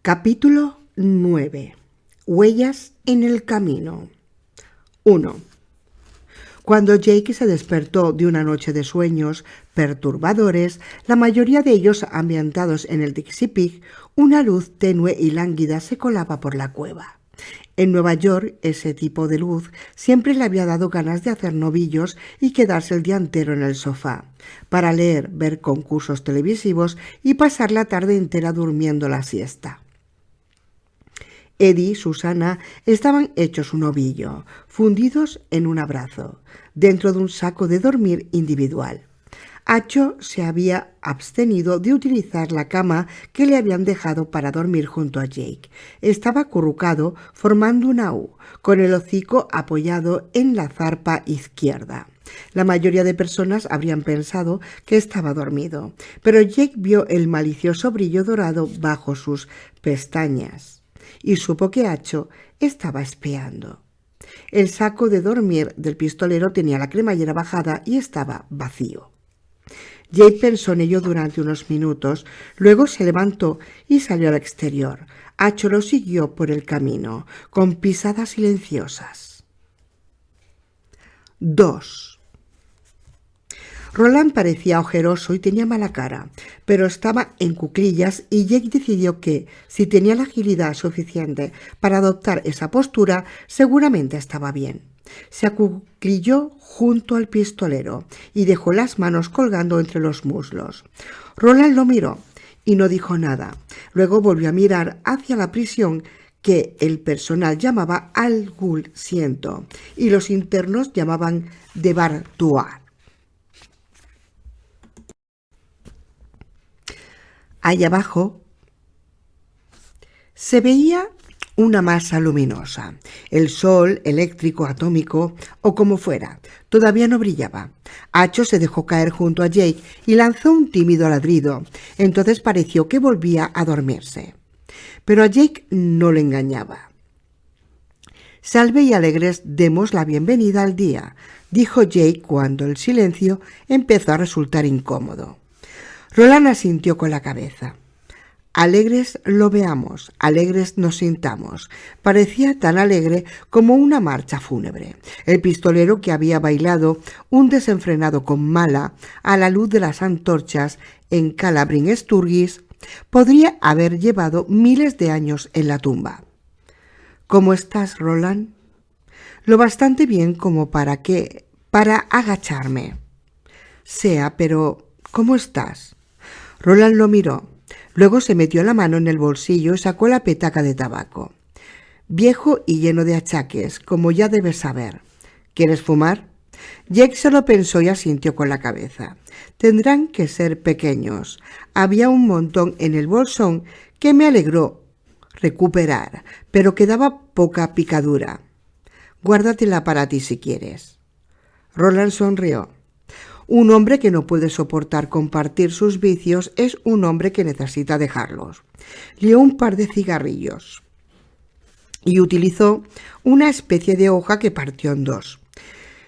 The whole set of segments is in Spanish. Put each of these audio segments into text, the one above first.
Capítulo 9. Huellas en el camino. 1. Cuando Jake se despertó de una noche de sueños perturbadores, la mayoría de ellos ambientados en el Dixie Pig, una luz tenue y lánguida se colaba por la cueva. En Nueva York, ese tipo de luz siempre le había dado ganas de hacer novillos y quedarse el día entero en el sofá, para leer, ver concursos televisivos y pasar la tarde entera durmiendo la siesta. Eddie y Susana estaban hechos un ovillo, fundidos en un abrazo, dentro de un saco de dormir individual. Acho se había abstenido de utilizar la cama que le habían dejado para dormir junto a Jake. Estaba acurrucado formando una U, con el hocico apoyado en la zarpa izquierda. La mayoría de personas habrían pensado que estaba dormido, pero Jake vio el malicioso brillo dorado bajo sus pestañas y supo que Acho estaba espiando. El saco de dormir del pistolero tenía la cremallera bajada y estaba vacío. Jake pensó en ello durante unos minutos, luego se levantó y salió al exterior. Acho lo siguió por el camino, con pisadas silenciosas. 2. Roland parecía ojeroso y tenía mala cara, pero estaba en cuclillas y Jake decidió que, si tenía la agilidad suficiente para adoptar esa postura, seguramente estaba bien. Se acuclilló junto al pistolero y dejó las manos colgando entre los muslos. Roland lo miró y no dijo nada. Luego volvió a mirar hacia la prisión que el personal llamaba Al-Ghul Siento y los internos llamaban Debar-Duar. Allá abajo se veía una masa luminosa. El sol eléctrico atómico o como fuera, todavía no brillaba. Acho se dejó caer junto a Jake y lanzó un tímido ladrido. Entonces pareció que volvía a dormirse. Pero a Jake no le engañaba. «Salve y alegres demos la bienvenida al día», dijo Jake cuando el silencio empezó a resultar incómodo. Roland asintió con la cabeza. Alegres lo veamos, alegres nos sintamos. Parecía tan alegre como una marcha fúnebre. El pistolero, que había bailado un desenfrenado con Mala a la luz de las antorchas en Calabrin Sturgis, podría haber llevado miles de años en la tumba. ¿Cómo estás, Roland? Lo bastante bien como para agacharme. Sea, pero ¿cómo estás? Roland lo miró. Luego se metió la mano en el bolsillo y sacó la petaca de tabaco. Viejo y lleno de achaques, como ya debes saber. ¿Quieres fumar? Jake se lo pensó y asintió con la cabeza. Tendrán que ser pequeños. Había un montón en el bolsón que me alegró recuperar, pero quedaba poca picadura. Guárdatela para ti si quieres. Roland sonrió. Un hombre que no puede soportar compartir sus vicios es un hombre que necesita dejarlos. Lió un par de cigarrillos y utilizó una especie de hoja que partió en dos.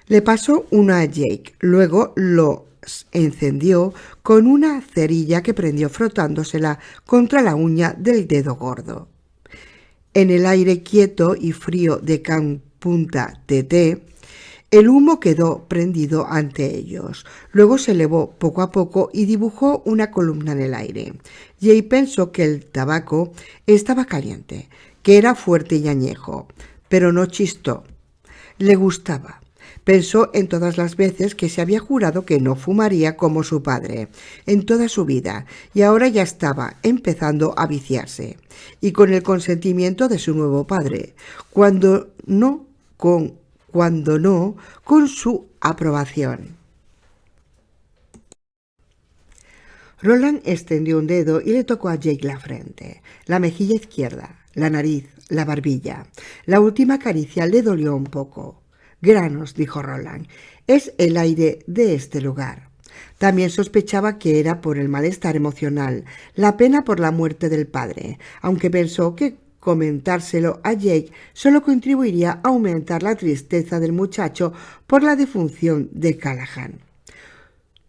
Le pasó una a Jake, luego los encendió con una cerilla que prendió frotándosela contra la uña del dedo gordo. En el aire quieto y frío de Can Punta TT, el humo quedó prendido ante ellos. Luego se elevó poco a poco y dibujó una columna en el aire. Jay pensó que el tabaco estaba caliente, que era fuerte y añejo, pero no chistó. Le gustaba. Pensó en todas las veces que se había jurado que no fumaría como su padre, en toda su vida, y ahora ya estaba empezando a viciarse, y con el consentimiento de su nuevo padre, cuando no con su aprobación. Roland extendió un dedo y le tocó a Jake la frente, la mejilla izquierda, la nariz, la barbilla. La última caricia le dolió un poco. Granos, dijo Roland, es el aire de este lugar. También sospechaba que era por el malestar emocional, la pena por la muerte del padre, aunque pensó que comentárselo a Jake solo contribuiría a aumentar la tristeza del muchacho por la defunción de Callahan.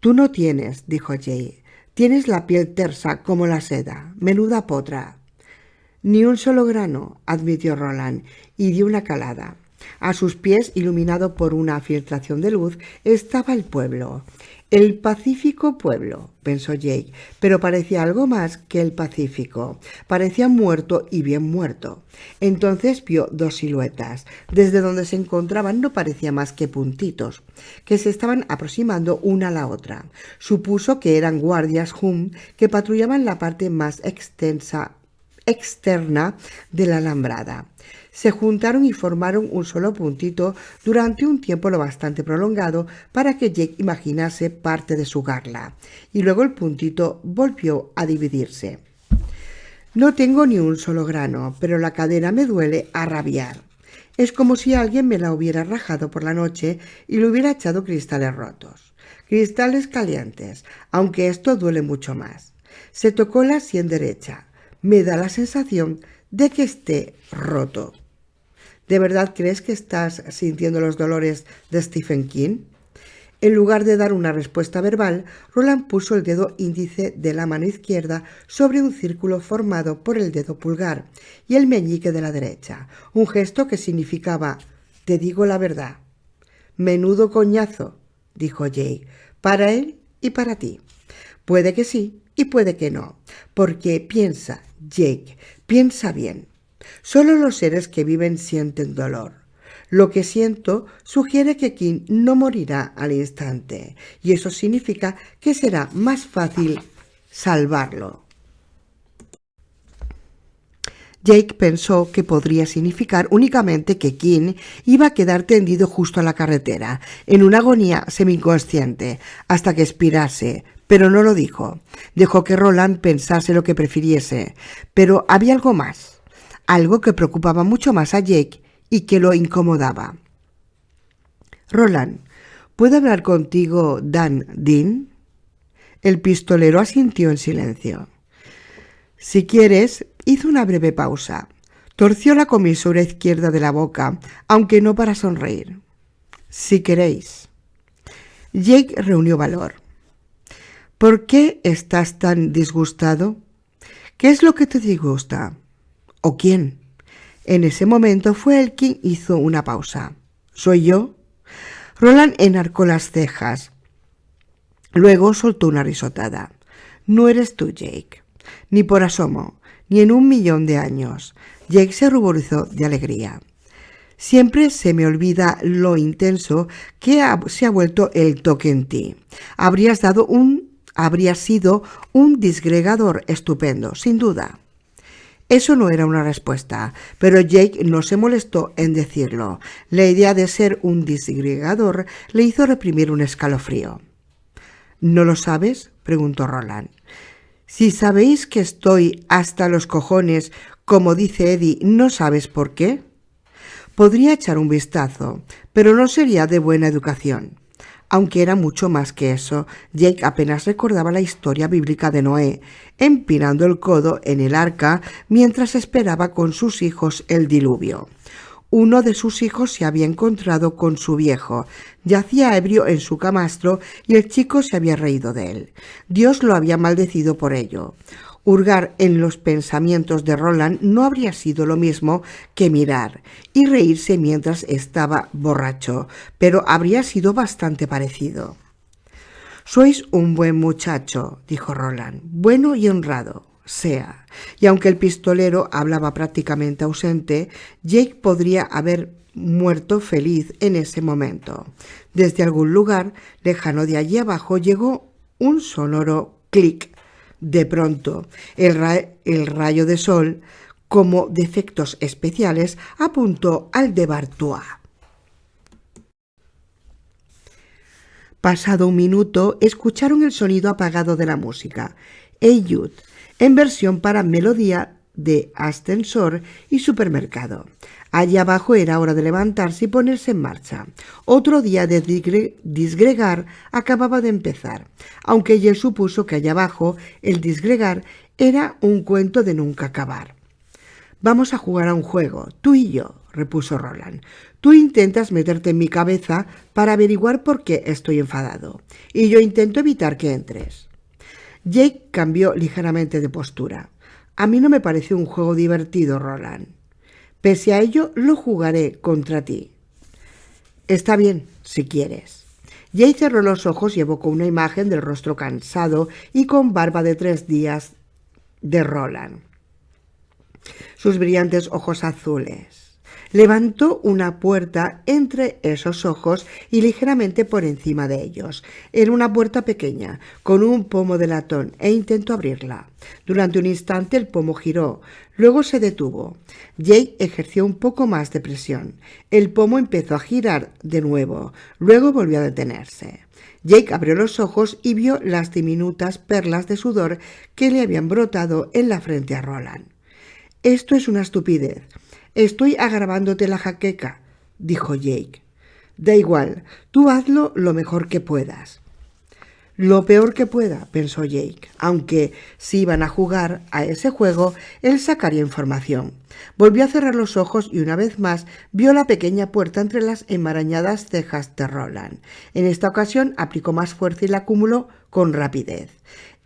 «Tú no tienes», dijo Jake. «Tienes la piel tersa como la seda. Menuda potra». Ni un solo grano, admitió Roland, y dio una calada. A sus pies, iluminado por una filtración de luz, estaba el pueblo. El pacífico pueblo, pensó Jake, pero parecía algo más que el Pacífico. Parecía muerto y bien muerto. Entonces vio dos siluetas. Desde donde se encontraban no parecía más que puntitos, que se estaban aproximando una a la otra. Supuso que eran guardias Hum que patrullaban la parte más externa de la alambrada. Se juntaron y formaron un solo puntito durante un tiempo lo bastante prolongado para que Jake imaginase parte de su garla, y luego el puntito volvió a dividirse. No tengo ni un solo grano, pero la cadera me duele a rabiar. Es como si alguien me la hubiera rajado por la noche y le hubiera echado cristales rotos. Cristales calientes, aunque esto duele mucho más. Se tocó la sien derecha. Me da la sensación de que esté roto. ¿De verdad crees que estás sintiendo los dolores de Stephen King? En lugar de dar una respuesta verbal, Roland puso el dedo índice de la mano izquierda sobre un círculo formado por el dedo pulgar y el meñique de la derecha, un gesto que significaba «te digo la verdad». «Menudo coñazo», dijo Jake, «para él y para ti». «Puede que sí y puede que no, porque piensa, Jake, piensa bien. Solo los seres que viven sienten dolor. Lo que siento sugiere que King no morirá al instante, y eso significa que será más fácil salvarlo». Jake pensó que podría significar únicamente que King iba a quedar tendido justo a la carretera, en una agonía semi-inconsciente, hasta que expirase, pero no lo dijo. Dejó que Roland pensase lo que prefiriese, pero había algo más, algo que preocupaba mucho más a Jake y que lo incomodaba. «Roland, ¿puedo hablar contigo, Dan Dean?» El pistolero asintió en silencio. «Si quieres», hizo una breve pausa. Torció la comisura izquierda de la boca, aunque no para sonreír. «Si queréis». Jake reunió valor. «¿Por qué estás tan disgustado? ¿Qué es lo que te disgusta? ¿O quién?» En ese momento fue él quien hizo una pausa. «¿Soy yo?» Roland enarcó las cejas. Luego soltó una risotada. «No eres tú, Jake. Ni por asomo, ni en 1.000.000 de años». Jake se ruborizó de alegría. «Siempre se me olvida lo intenso que se ha vuelto el toque en ti. Habría sido un disgregador estupendo, sin duda». Eso no era una respuesta, pero Jake no se molestó en decirlo. La idea de ser un disgregador le hizo reprimir un escalofrío. «¿No lo sabes?», preguntó Roland. «Si sabéis que estoy hasta los cojones, como dice Eddie, ¿no sabes por qué?» Podría echar un vistazo, pero no sería de buena educación. Aunque era mucho más que eso, Jake apenas recordaba la historia bíblica de Noé, empinando el codo en el arca mientras esperaba con sus hijos el diluvio. Uno de sus hijos se había encontrado con su viejo, yacía ebrio en su camastro y el chico se había reído de él. Dios lo había maldecido por ello. Hurgar en los pensamientos de Roland no habría sido lo mismo que mirar y reírse mientras estaba borracho, pero habría sido bastante parecido. «Sois un buen muchacho», dijo Roland, «bueno y honrado, sea». Y aunque el pistolero hablaba prácticamente ausente, Jake podría haber muerto feliz en ese momento. Desde algún lugar lejano de allí abajo llegó un sonoro clic. De pronto, el rayo de sol, como de efectos especiales, apuntó al de Bartois. Pasado un minuto, escucharon el sonido apagado de la música, Hey Jude, en versión para melodía de ascensor y supermercado. Allá abajo era hora de levantarse y ponerse en marcha. Otro día de disgregar acababa de empezar, aunque ella supuso que allá abajo el disgregar era un cuento de nunca acabar. «Vamos a jugar a un juego, tú y yo», repuso Roland. «Tú intentas meterte en mi cabeza para averiguar por qué estoy enfadado, y yo intento evitar que entres». Jake cambió ligeramente de postura. A mí no me parece un juego divertido, Roland. Pese a ello, lo jugaré contra ti. Está bien, si quieres. Jake cerró los ojos y evocó una imagen del rostro cansado y con barba de 3 días de Roland. Sus brillantes ojos azules. Levantó una puerta entre esos ojos y ligeramente por encima de ellos. Era una puerta pequeña, con un pomo de latón, e intentó abrirla. Durante un instante el pomo giró, luego se detuvo. Jake ejerció un poco más de presión. El pomo empezó a girar de nuevo, luego volvió a detenerse. Jake abrió los ojos y vio las diminutas perlas de sudor que le habían brotado en la frente a Roland. «Esto es una estupidez. Estoy agravándote la jaqueca», dijo Jake. «Da igual, tú hazlo lo mejor que puedas». «Lo peor que pueda», pensó Jake, aunque si iban a jugar a ese juego, él sacaría información. Volvió a cerrar los ojos y una vez más vio la pequeña puerta entre las enmarañadas cejas de Roland. En esta ocasión aplicó más fuerza y la acumuló con rapidez.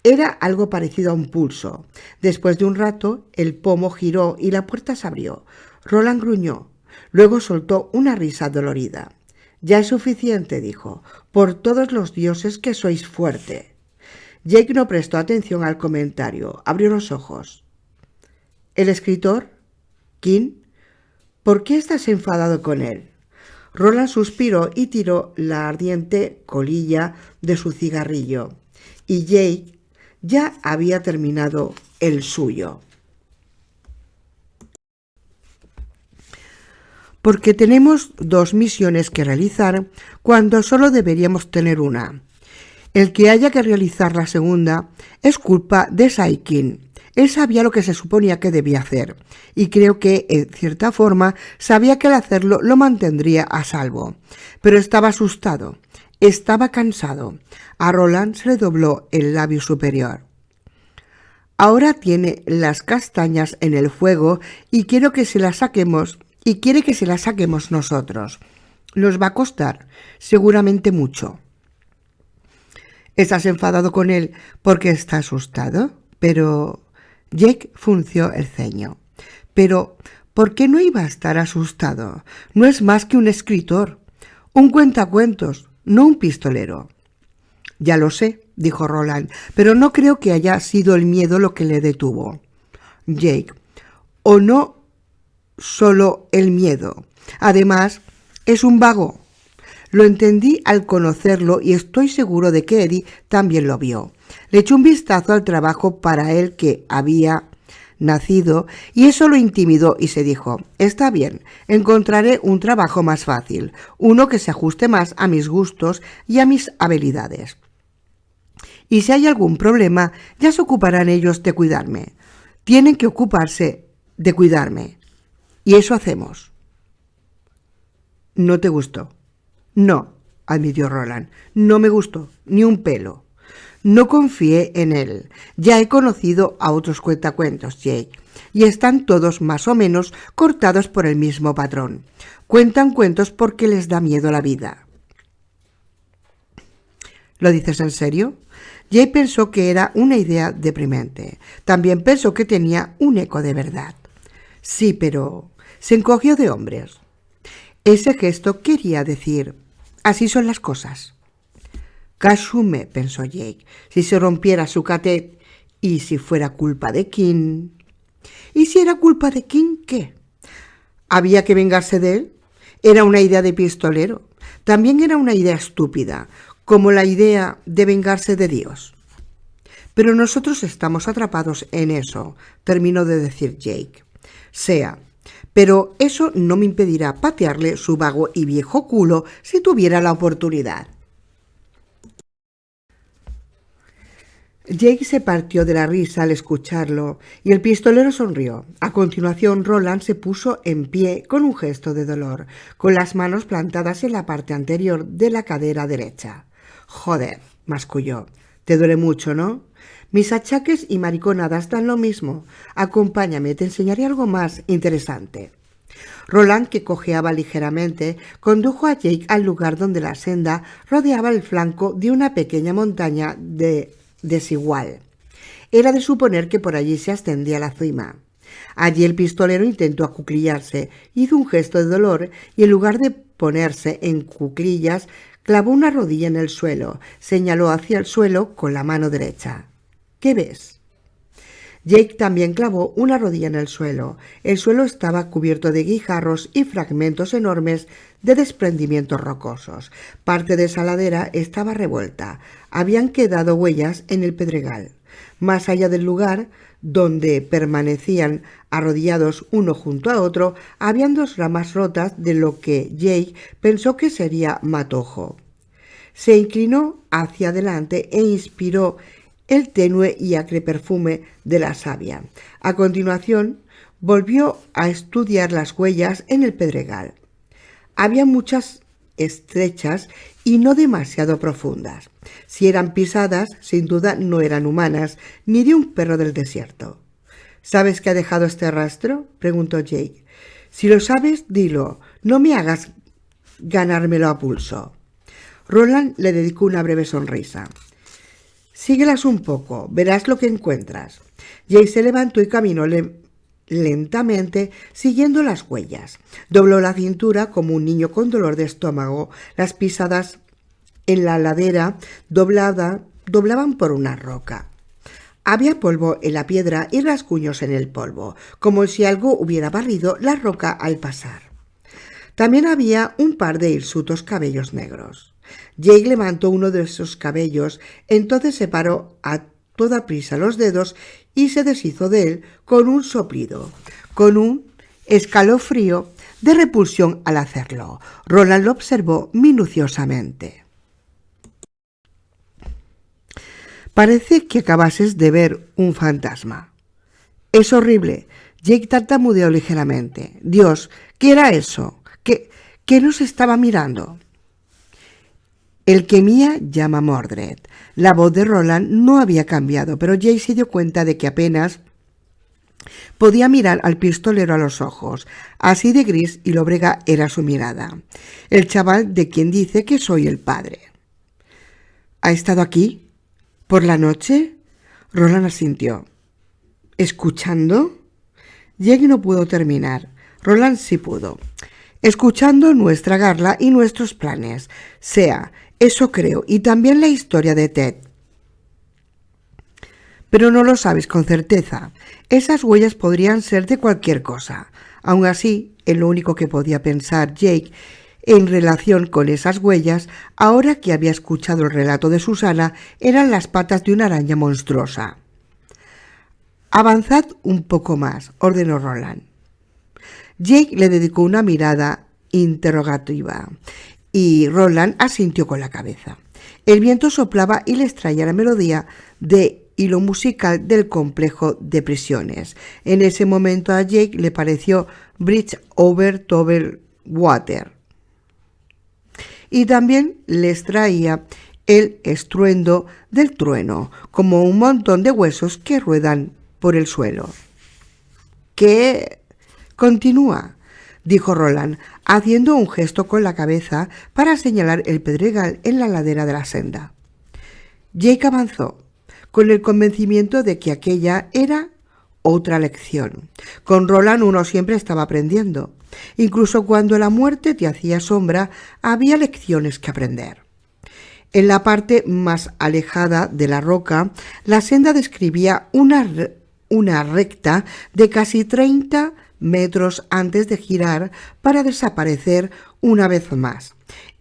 Era algo parecido a un pulso. Después de un rato, el pomo giró y la puerta se abrió. Roland gruñó. Luego soltó una risa dolorida. «Ya es suficiente», dijo. «Por todos los dioses que sois fuerte». Jake no prestó atención al comentario. Abrió los ojos. «¿El escritor? King? ¿Por qué estás enfadado con él?» Roland suspiró y tiró la ardiente colilla de su cigarrillo. Y Jake ya había terminado el suyo. «Porque tenemos 2 misiones que realizar cuando solo deberíamos tener una. El que haya que realizar la segunda es culpa de Saikin. Él sabía lo que se suponía que debía hacer, y creo que, en cierta forma, sabía que al hacerlo lo mantendría a salvo. Pero estaba asustado, estaba cansado». A Roland se le dobló el labio superior. «Ahora tiene las castañas en el fuego y quiere que se las saquemos nosotros. Nos va a costar seguramente mucho». «¿Estás enfadado con él porque está asustado?» Pero Jake frunció el ceño. «Pero, ¿por qué no iba a estar asustado? No es más que un escritor, un cuentacuentos, no un pistolero». «Ya lo sé», dijo Roland, «pero no creo que haya sido el miedo lo que le detuvo». Jake: «O no solo el miedo. Además, es un vago». Lo entendí al conocerlo y estoy seguro de que Eddie también lo vio. Le echó un vistazo al trabajo para el que había nacido y eso lo intimidó y se dijo: «Está bien, encontraré un trabajo más fácil, uno que se ajuste más a mis gustos y a mis habilidades. Y si hay algún problema, ya se ocuparán ellos de cuidarme. Tienen que ocuparse de cuidarme. Y eso hacemos». «¿No te gustó?» «No», admitió Roland, «no me gustó, ni un pelo. No confié en él. Ya he conocido a otros cuentacuentos, Jake, y están todos más o menos cortados por el mismo patrón. Cuentan cuentos porque les da miedo la vida». «¿Lo dices en serio?» Jake pensó que era una idea deprimente. También pensó que tenía un eco de verdad. «Sí, pero…» Se encogió de hombros. Ese gesto quería decir: «Así son las cosas». «Kashume», pensó Jake, «si se rompiera su catet y si fuera culpa de King». ¿Y si era culpa de King, qué? ¿Había que vengarse de él? Era una idea de pistolero. También era una idea estúpida, como la idea de vengarse de Dios. «Pero nosotros estamos atrapados en eso», terminó de decir Jake. «Sea, pero eso no me impedirá patearle su vago y viejo culo si tuviera la oportunidad». Jake se partió de la risa al escucharlo y el pistolero sonrió. A continuación, Roland se puso en pie con un gesto de dolor, con las manos plantadas en la parte anterior de la cadera derecha. «Joder», masculló, «te duele mucho, ¿no? Mis achaques y mariconadas dan lo mismo. Acompáñame, te enseñaré algo más interesante». Roland, que cojeaba ligeramente, condujo a Jake al lugar donde la senda rodeaba el flanco de una pequeña montaña desigual. Era de suponer que por allí se ascendía a la cima. Allí el pistolero intentó acuclillarse, hizo un gesto de dolor y en lugar de ponerse en cuclillas, clavó una rodilla en el suelo, señaló hacia el suelo con la mano derecha. ¿Qué ves? Jake también clavó una rodilla en el suelo. El suelo estaba cubierto de guijarros y fragmentos enormes de desprendimientos rocosos. Parte de esa ladera estaba revuelta. Habían quedado huellas en el pedregal. Más allá del lugar donde permanecían arrodillados uno junto a otro, habían dos ramas rotas de lo que Jake pensó que sería matojo. Se inclinó hacia adelante e inspiró el tenue y acre perfume de la savia. A continuación, volvió a estudiar las huellas en el pedregal. Había muchas estrechas y no demasiado profundas. Si eran pisadas, sin duda no eran humanas, ni de un perro del desierto. ¿Sabes qué ha dejado este rastro?, preguntó Jake. Si lo sabes, dilo. No me hagas ganármelo a pulso. Roland le dedicó una breve sonrisa. Síguelas un poco, verás lo que encuentras. Jake se levantó y caminó lentamente siguiendo las huellas. Dobló la cintura como un niño con dolor de estómago. Las pisadas en la ladera doblaban por una roca. Había polvo en la piedra y rasguños en el polvo, como si algo hubiera barrido la roca al pasar. También había un par de hirsutos cabellos negros. Jake levantó uno de esos cabellos, entonces separó a toda prisa los dedos y se deshizo de él con un soplido, con un escalofrío de repulsión al hacerlo. Roland lo observó minuciosamente. Parece que acabases de ver un fantasma. Es horrible. Jake tartamudeó ligeramente. Dios, ¿qué era eso? ¿Qué nos estaba mirando? El que Mia llama Mordred. La voz de Roland no había cambiado, pero Jake se dio cuenta de que apenas podía mirar al pistolero a los ojos. Así de gris y lóbrega era su mirada. El chaval de quien dice que soy el padre. ¿Ha estado aquí? ¿Por la noche? Roland asintió. ¿Escuchando? Jake no pudo terminar. Roland sí pudo. Escuchando nuestra garla y nuestros planes. Eso creo, y también la historia de Ted. Pero no lo sabes con certeza. Esas huellas podrían ser de cualquier cosa. Aun así, en lo único que podía pensar Jake en relación con esas huellas, ahora que había escuchado el relato de Susana, eran las patas de una araña monstruosa. Avanzad un poco más, ordenó Roland. Jake le dedicó una mirada interrogativa y Roland asintió con la cabeza. El viento soplaba y les traía la melodía de hilo musical del complejo de prisiones. En ese momento a Jake le pareció Bridge over Troubled Water. Y también les traía el estruendo del trueno, como un montón de huesos que ruedan por el suelo. ¿Qué? Continúa, dijo Roland, haciendo un gesto con la cabeza para señalar el pedregal en la ladera de la senda. Jake avanzó, con el convencimiento de que aquella era otra lección. Con Roland uno siempre estaba aprendiendo. Incluso cuando la muerte te hacía sombra, había lecciones que aprender. En la parte más alejada de la roca, la senda describía una recta de casi 30 metros antes de girar para desaparecer una vez más.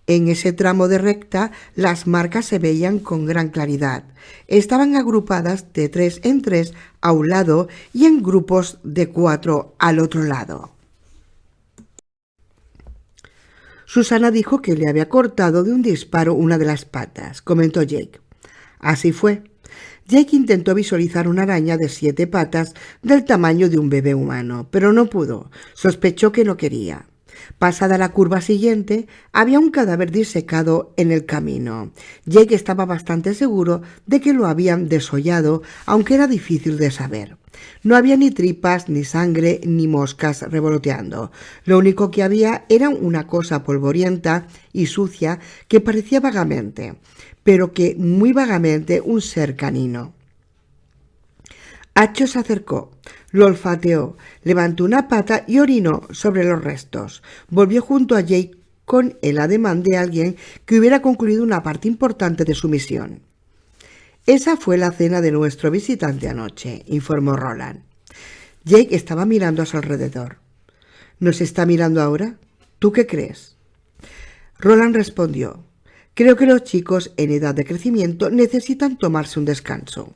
En ese tramo de recta las marcas se veían con gran claridad. Estaban agrupadas de 3 en 3 a un lado y en grupos de 4 al otro lado. Susana dijo que le había cortado de un disparo una de las patas, comentó Jake. Así fue. Jake intentó visualizar una araña de 7 patas del tamaño de un bebé humano, pero no pudo. Sospechó que no quería. Pasada la curva siguiente, había un cadáver disecado en el camino. Jake estaba bastante seguro de que lo habían desollado, aunque era difícil de saber. No había ni tripas, ni sangre, ni moscas revoloteando. Lo único que había era una cosa polvorienta y sucia que parecía vagamente, pero que muy vagamente un ser canino. Acho se acercó, lo olfateó, levantó una pata y orinó sobre los restos. Volvió junto a Jake con el ademán de alguien que hubiera concluido una parte importante de su misión. Esa fue la cena de nuestro visitante anoche, informó Roland. Jake estaba mirando a su alrededor. ¿Nos está mirando ahora? ¿Tú qué crees? Roland respondió: creo que los chicos en edad de crecimiento necesitan tomarse un descanso.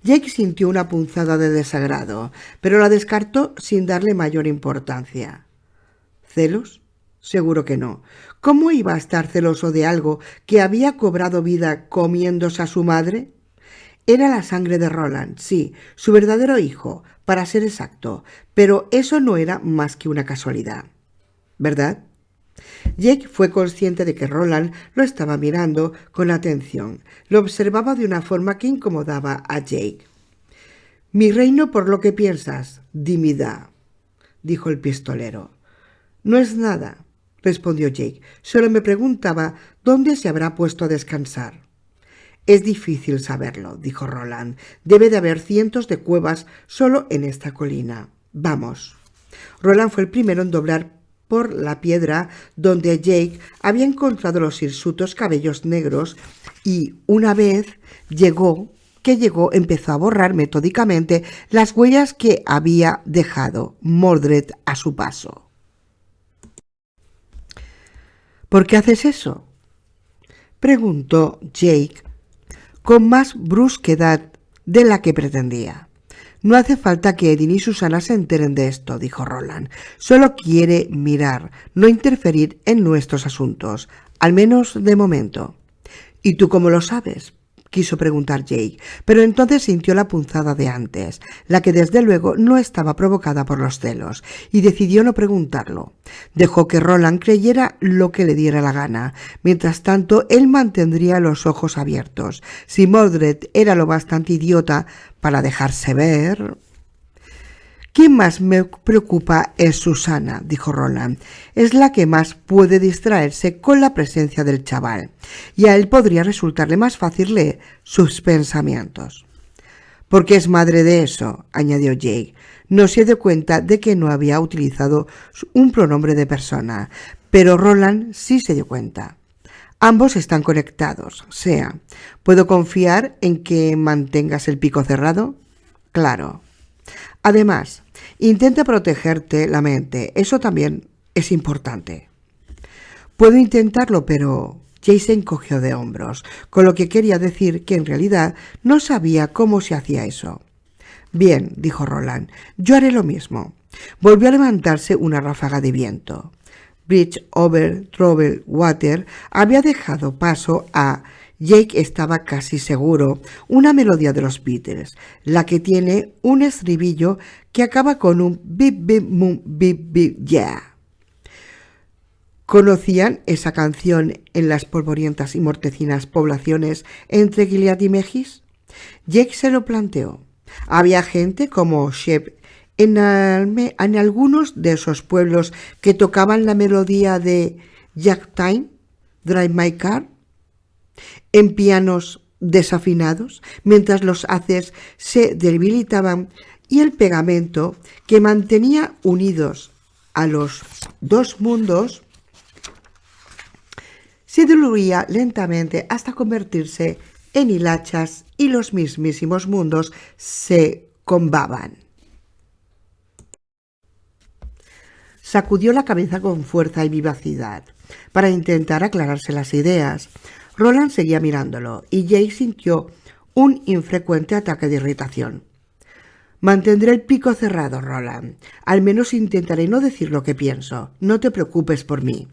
Jake sintió una punzada de desagrado, pero la descartó sin darle mayor importancia. ¿Celos? Seguro que no. ¿Cómo iba a estar celoso de algo que había cobrado vida comiéndose a su madre? Era la sangre de Roland, sí, su verdadero hijo, para ser exacto, pero eso no era más que una casualidad. ¿Verdad? Jake fue consciente de que Roland lo estaba mirando con atención. Lo observaba de una forma que incomodaba a Jake. «Mi reino por lo que piensas, dimidad», dijo el pistolero. «No es nada», respondió Jake. «Solo me preguntaba dónde se habrá puesto a descansar». «Es difícil saberlo», dijo Roland. «Debe de haber cientos de cuevas solo en esta colina. Vamos». Roland fue el primero en doblar por la piedra donde Jake había encontrado los hirsutos cabellos negros y, una vez llegó, empezó a borrar metódicamente las huellas que había dejado Mordred a su paso. «¿Por qué haces eso?», preguntó Jake con más brusquedad de la que pretendía. «No hace falta que Edin y Susana se enteren de esto», dijo Roland. «Solo quiere mirar, no interferir en nuestros asuntos, al menos de momento». «¿Y tú cómo lo sabes?», quiso preguntar Jake, pero entonces sintió la punzada de antes, la que desde luego no estaba provocada por los celos, y decidió no preguntarlo. Dejó que Roland creyera lo que le diera la gana. Mientras tanto, él mantendría los ojos abiertos. Si Mordred era lo bastante idiota para dejarse ver... «¿Quién más me preocupa es Susana?», dijo Roland. «Es la que más puede distraerse con la presencia del chaval, y a él podría resultarle más fácil leer sus pensamientos». «Porque es madre de eso», añadió Jake. No se dio cuenta de que no había utilizado un pronombre de persona, pero Roland sí se dio cuenta. «Ambos están conectados, Sea. ¿Puedo confiar en que mantengas el pico cerrado?» «Claro. Además, intenta protegerte la mente. Eso también es importante». «Puedo intentarlo, pero...» Jake se encogió de hombros, con lo que quería decir que en realidad no sabía cómo se hacía eso. «Bien», dijo Roland, «yo haré lo mismo». Volvió a levantarse una ráfaga de viento. Bridge over Troubled Water había dejado paso a... Jake estaba casi seguro, una melodía de los Beatles, la que tiene un estribillo que acaba con un bip bip mum bip bip yeah. ¿Conocían esa canción en las polvorientas y mortecinas poblaciones entre Gilead y Mejis? Jake se lo planteó. Había gente como Shep en algunos de esos pueblos que tocaban la melodía de Jack Time, Drive My Car, en pianos desafinados, mientras los haces se debilitaban y el pegamento que mantenía unidos a los dos mundos se diluía lentamente hasta convertirse en hilachas y los mismísimos mundos se combaban. Sacudió la cabeza con fuerza y vivacidad para intentar aclararse las ideas. Roland seguía mirándolo y Jake sintió un infrecuente ataque de irritación. «Mantendré el pico cerrado, Roland. Al menos intentaré no decir lo que pienso. No te preocupes por mí».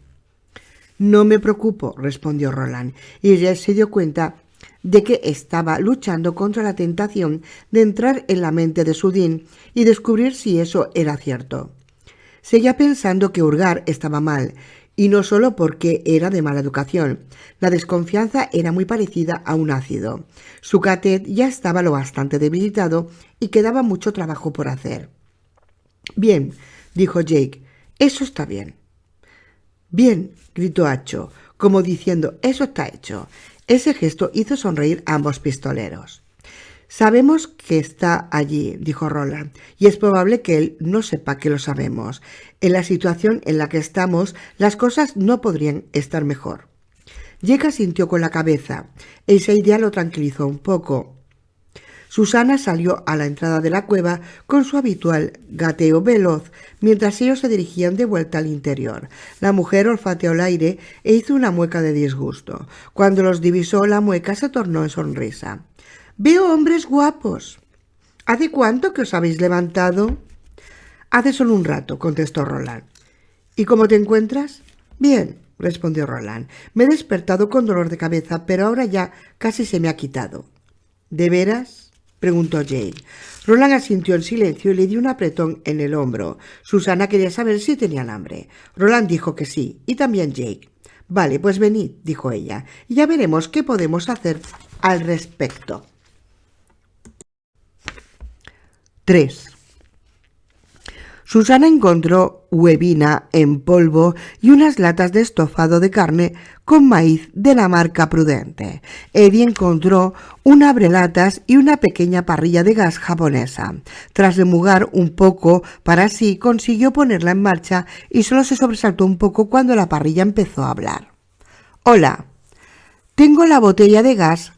«No me preocupo», respondió Roland, y Jake se dio cuenta de que estaba luchando contra la tentación de entrar en la mente de Sudin y descubrir si eso era cierto. Seguía pensando que hurgar estaba mal, y no solo porque era de mala educación. La desconfianza era muy parecida a un ácido. Su catet ya estaba lo bastante debilitado y quedaba mucho trabajo por hacer. «Bien», dijo Jake, «eso está bien». «Bien», gritó Acho, como diciendo «eso está hecho». Ese gesto hizo sonreír a ambos pistoleros. Sabemos que está allí, dijo Roland, y es probable que él no sepa que lo sabemos. En la situación en la que estamos, las cosas no podrían estar mejor. Jake asintió con la cabeza. Esa idea lo tranquilizó un poco. Susana salió a la entrada de la cueva con su habitual gateo veloz, mientras ellos se dirigían de vuelta al interior. La mujer olfateó el aire e hizo una mueca de disgusto. Cuando los divisó, la mueca se tornó en sonrisa. «Veo hombres guapos. ¿Hace cuánto que os habéis levantado?» «Hace solo un rato», contestó Roland. «¿Y cómo te encuentras?» «Bien», respondió Roland. «Me he despertado con dolor de cabeza, pero ahora ya casi se me ha quitado». «¿De veras?», preguntó Jake. Roland asintió en silencio y le dio un apretón en el hombro. Susana quería saber si tenían hambre. Roland dijo que sí, y también Jake. «Vale, pues venid», dijo ella, «y ya veremos qué podemos hacer al respecto». 3. Susana encontró huevina en polvo y unas latas de estofado de carne con maíz de la marca Prudente. Eddie encontró un abrelatas y una pequeña parrilla de gas japonesa. Tras remugar un poco para sí, consiguió ponerla en marcha y solo se sobresaltó un poco cuando la parrilla empezó a hablar. «Hola, tengo la botella de gas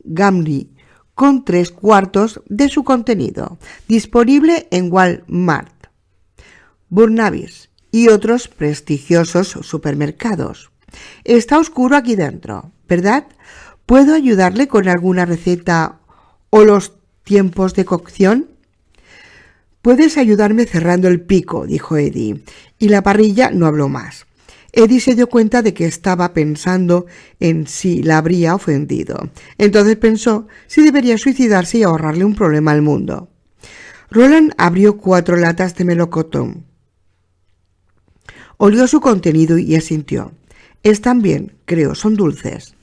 Gamri con 3/4 de su contenido, disponible en Walmart, Burnaby's y otros prestigiosos supermercados. Está oscuro aquí dentro, ¿verdad? ¿Puedo ayudarle con alguna receta o los tiempos de cocción?» «Puedes ayudarme cerrando el pico», dijo Eddie, y la parrilla no habló más. Eddie se dio cuenta de que estaba pensando en si la habría ofendido. Entonces pensó si debería suicidarse y ahorrarle un problema al mundo. Roland abrió 4 latas de melocotón. Olió su contenido y asintió. «Están bien, creo, son dulces».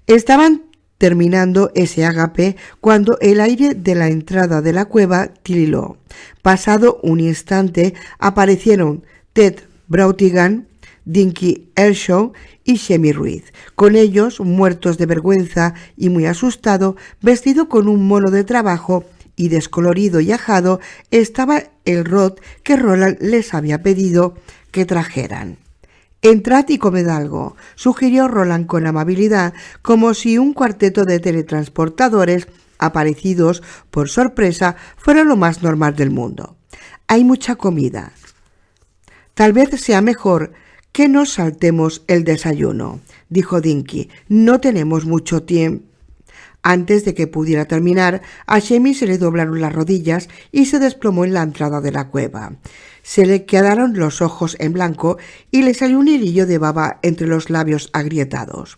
Estaban terminando ese ágape cuando el aire de la entrada de la cueva tiriló. Pasado un instante aparecieron Ted Brautigan, Dinky Ershaw y Shemi Ruiz. Con ellos, muertos de vergüenza y muy asustado, vestido con un mono de trabajo y descolorido y ajado, estaba el Rod que Roland les había pedido que trajeran. «Entrad y comed algo», sugirió Roland con amabilidad, como si un cuarteto de teletransportadores aparecidos por sorpresa fuera lo más normal del mundo. «Hay mucha comida. Tal vez sea mejor que nos saltemos el desayuno», dijo Dinky. «No tenemos mucho tiempo». Antes de que pudiera terminar, a Shemi se le doblaron las rodillas y se desplomó en la entrada de la cueva. Se le quedaron los ojos en blanco y le salió un hilillo de baba entre los labios agrietados.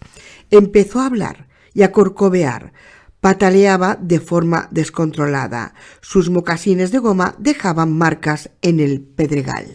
Empezó a hablar y a corcovear. Pataleaba de forma descontrolada. Sus mocasines de goma dejaban marcas en el pedregal.